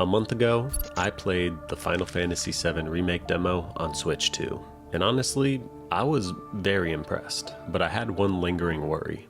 A month ago, I played the Final Fantasy VII Remake demo on Switch 2, and honestly, I was very impressed, but I had one lingering worry.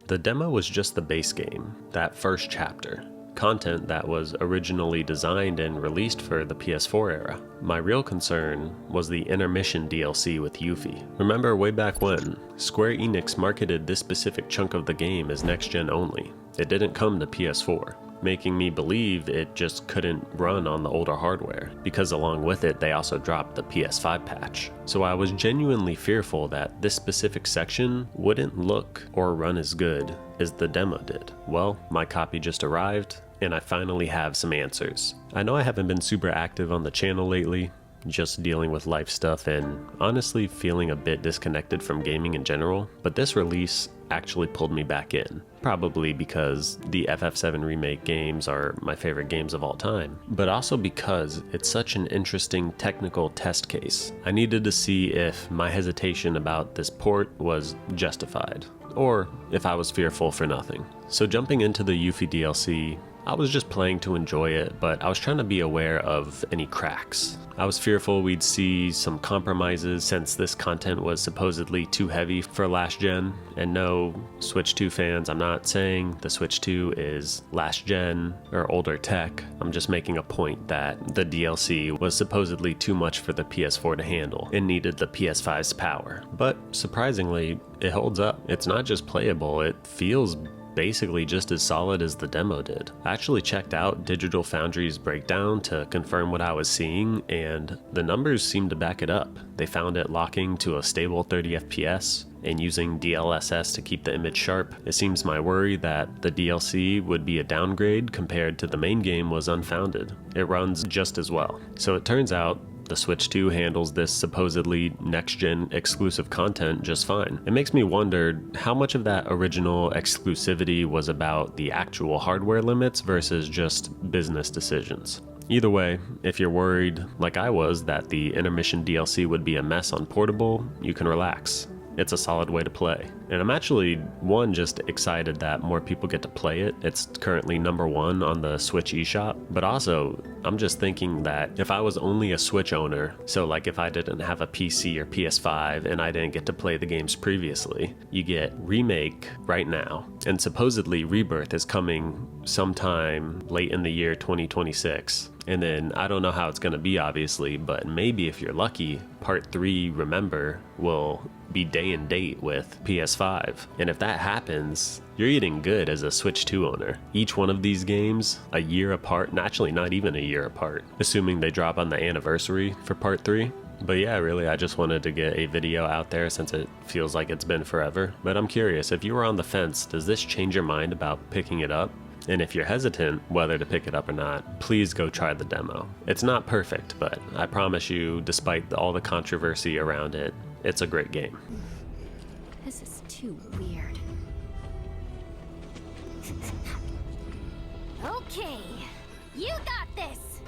The demo was just the base game, that first chapter, content that was originally designed and released for the PS4 era. My real concern was the Intermission DLC with Yuffie. Remember way back when, Square Enix marketed this specific chunk of the game as next-gen only. It didn't come to PS4. Making me believe it just couldn't run on the older hardware, because along with it they also dropped the PS5 patch. So I was genuinely fearful that this specific section wouldn't look or run as good as the demo did. Well, my copy just arrived, and I finally have some answers. I know I haven't been super active on the channel lately, just dealing with life stuff and honestly feeling a bit disconnected from gaming in general, but this release actually pulled me back in. Probably because the FF7 Remake games are my favorite games of all time, but also because it's such an interesting technical test case. I needed to see if my hesitation about this port was justified, or if I was fearful for nothing. So jumping into the Yuffie DLC, I was just playing to enjoy it, but I was trying to be aware of any cracks. I was fearful we'd see some compromises since this content was supposedly too heavy for last gen. And no, Switch 2 fans, I'm not saying the Switch 2 is last gen or older tech. I'm just making a point that the DLC was supposedly too much for the PS4 to handle. It needed the PS5's power. But surprisingly, it holds up. It's not just playable, it feels basically just as solid as the demo did. I actually checked out Digital Foundry's breakdown to confirm what I was seeing, and the numbers seem to back it up. They found it locking to a stable 30 FPS and using DLSS to keep the image sharp. It seems my worry that the DLC would be a downgrade compared to the main game was unfounded. It runs just as well. So it turns out the Switch 2 handles this supposedly next-gen exclusive content just fine. It makes me wonder how much of that original exclusivity was about the actual hardware limits versus just business decisions. Either way, if you're worried, like I was, that the Intermission DLC would be a mess on portable, you can relax. It's a solid way to play. And I'm actually, one, just excited that more people get to play it. It's currently #1 on the Switch eShop. But also, I'm just thinking that if I was only a Switch owner, so like if I didn't have a PC or PS5 and I didn't get to play the games previously, you get Remake right now. And supposedly Rebirth is coming sometime late in the year 2026. And then I don't know how it's going to be, obviously, but maybe if you're lucky, Part 3, Remember, will be day and date with PS5. And if that happens, you're eating good as a Switch 2 owner. Each one of these games, a year apart, and actually not even a year apart, assuming they drop on the anniversary for Part 3. But yeah, really, I just wanted to get a video out there since it feels like it's been forever. But I'm curious, if you were on the fence, does this change your mind about picking it up? And if you're hesitant whether to pick it up or not, please go try the demo. It's not perfect, but I promise you, despite all the controversy around it, it's a great game. This is too weird. Okay, you got this!